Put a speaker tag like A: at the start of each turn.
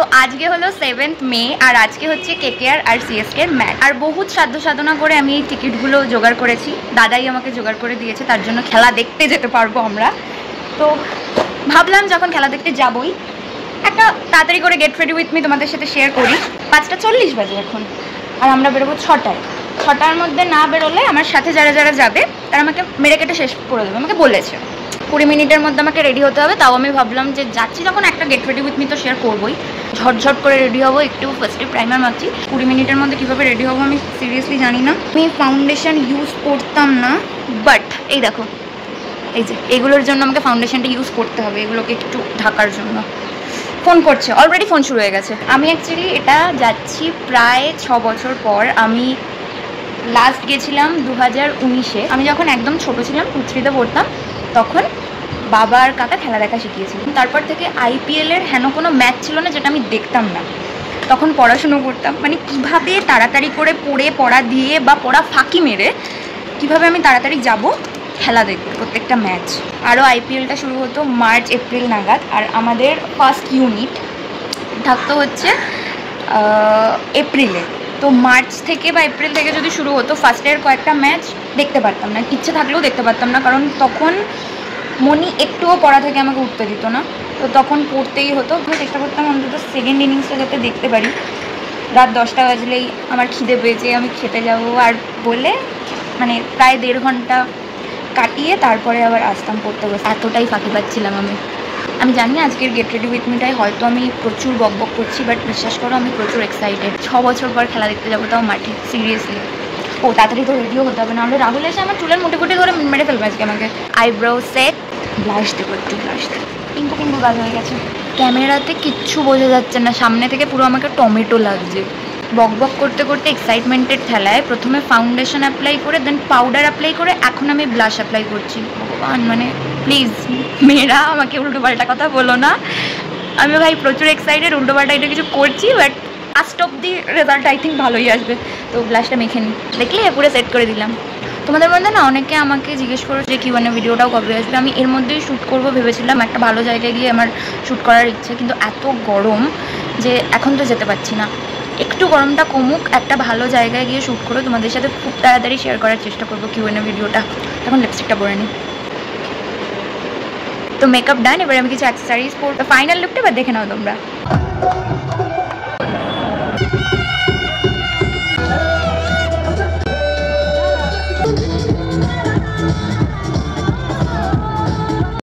A: তো আজকে হলো 7th মে আর আজকে হচ্ছে কেকেআর আর সিএসকে এর ম্যাচ। আর বহুত সাধ্য সাধনা করে আমি এই টিকিটগুলো জোগাড় করেছি, দাদাই আমাকে জোগাড় করে দিয়েছে, তার জন্য খেলা দেখতে যেতে পারবো আমরা। তো ভাবলাম যখন খেলা দেখতে যাবই একটা তাড়াতাড়ি করে গেট রেডি উইথ মি তোমাদের সাথে শেয়ার করি। 5:40 বাজে এখন, আর আমরা বেরোবো 6টায়। 6টার মধ্যে না বেরোলে আমার সাথে যারা যারা যাবে তারা আমাকে মেরে কেটে শেষ করে দেবে, আমাকে বলেছে 20 মিনিটের মধ্যে আমাকে রেডি হতে হবে। তাও আমি ভাবলাম যে যাচ্ছি যখন একটা গেট রেডি উইথ মি তো শেয়ার করবোই, ঝটঝট করে রেডি হবো। একটু ফার্স্টে প্রাইমার মারছি। 20 মিনিটের মধ্যে কীভাবে রেডি হবো আমি সিরিয়াসলি জানি না। আমি ফাউন্ডেশন ইউজ করতাম না, বাট এই দেখো এই যে এগুলোর জন্য আমাকে ফাউন্ডেশনটা ইউজ করতে হবে, এগুলোকে একটু ঢাকার জন্য। ফোন করছে, অলরেডি ফোন শুরু হয়ে গেছে। আমি অ্যাকচুয়ালি এটা যাচ্ছি প্রায় 6 বছর পর। আমি লাস্ট গেছিলাম 2019-এ। আমি যখন একদম ছোট ছিলাম, 2-3-তে পড়তাম, তখন বাবা আর কাকা খেলা দেখা শিখিয়েছিলাম। তারপর থেকে আইপিএলের হেন কোনো ম্যাচ ছিল না যেটা আমি দেখতাম না। তখন পড়াশুনো করতাম, মানে কিভাবে তাড়াতাড়ি করে পড়া দিয়ে বা পড়া ফাঁকি মেরে কিভাবে আমি তাড়াতাড়ি যাব খেলা দেখতে প্রত্যেকটা ম্যাচ। আরও আইপিএলটা শুরু হতো মার্চ এপ্রিল নাগাদ, আর আমাদের ফার্স্ট ইউনিট থাকতো হচ্ছে এপ্রিলে। তো মার্চ থেকে বা এপ্রিল থেকে যদি শুরু হতো, ফার্স্টের কয়েকটা ম্যাচ দেখতে পারতাম না, ইচ্ছে থাকলেও দেখতে পারতাম না, কারণ তখন মনি একটুও পড়া থেকে আমাকে উঠতে দিত না। তো তখন পড়তেই হতো। আমি চেষ্টা করতাম অন্তত সেকেন্ড ইনিংসটা যাতে দেখতে পারি। রাত 10টা বাজলেই আমার খিদে পেয়েছে, আমি খেতে যাব আর বলে মানে প্রায় 1.5 ঘন্টা কাটিয়ে তারপরে আবার আসতাম পড়তে বসে। এতটাই ফাঁকি পাচ্ছিলাম আমি জানি আজকের গেট রেডি উইথ মিটাই হয়তো আমি প্রচুর বকবক করছি, বাট বিশ্বাস করো আমি প্রচুর এক্সাইটেড। 6 বছর পর খেলা দেখতে যাবো, তাও মাঠে, সিরিয়াসলি। ও তাড়াতাড়ি তো রেডিও হতে হবে, নাহলে রাহুল এসে আমার চুলের মুটি ধরে মেরে ফেলবে আজকে আমাকে। আইব্রো সেট, ব্লাশ দেবো, একটু ব্লাশ দেবো। পিঙ্কু পিঙ্কু গাছ হয়ে গেছে। ক্যামেরাতে কিচ্ছু বোঝা যাচ্ছে না, সামনে থেকে পুরো আমাকে টমেটো লাগছে। বকবক করতে করতে এক্সাইটমেন্টের ঠেলায় প্রথমে ফাউন্ডেশন অ্যাপ্লাই করে, দেন পাউডার অ্যাপ্লাই করে, এখন আমি ব্লাশ অ্যাপ্লাই করছি। ভগবান, মানে প্লিজ মেয়েরা আমাকে উল্টোপাল্টা কথা বলো না। আমি ভাই প্রচুর এক্সাইটেড, উল্টোপাল্টা এটা কিছু করছি, but last of the result I think ভালোই আসবে। তো ব্লাশটা মেখে নিই, দেখলে পুরো সেট করে দিলাম। তোমাদের মধ্যে না অনেকে আমাকে জিজ্ঞেস করো যে Q&A ভিডিওটাও কবে আসবে। আমি এর মধ্যেই শ্যুট করবো ভেবেছিলাম, একটা ভালো জায়গায় গিয়ে আমার শ্যুট করার ইচ্ছে, কিন্তু এত গরম যে এখন তো যেতে পারছি না। একটু গরমটা কমুক, একটা ভালো জায়গায় গিয়ে শ্যুট করে তোমাদের সাথে খুব তাড়াতাড়ি শেয়ার করার চেষ্টা করবো Q&A ভিডিওটা। এখন লিপস্টিকটা পরে নিই। তো মেকআপ ডান, এবার আমি কিছু অ্যাক্সেসরিজ পরবো। ফাইনাল লুকটা এবার দেখে নাও তোমরা।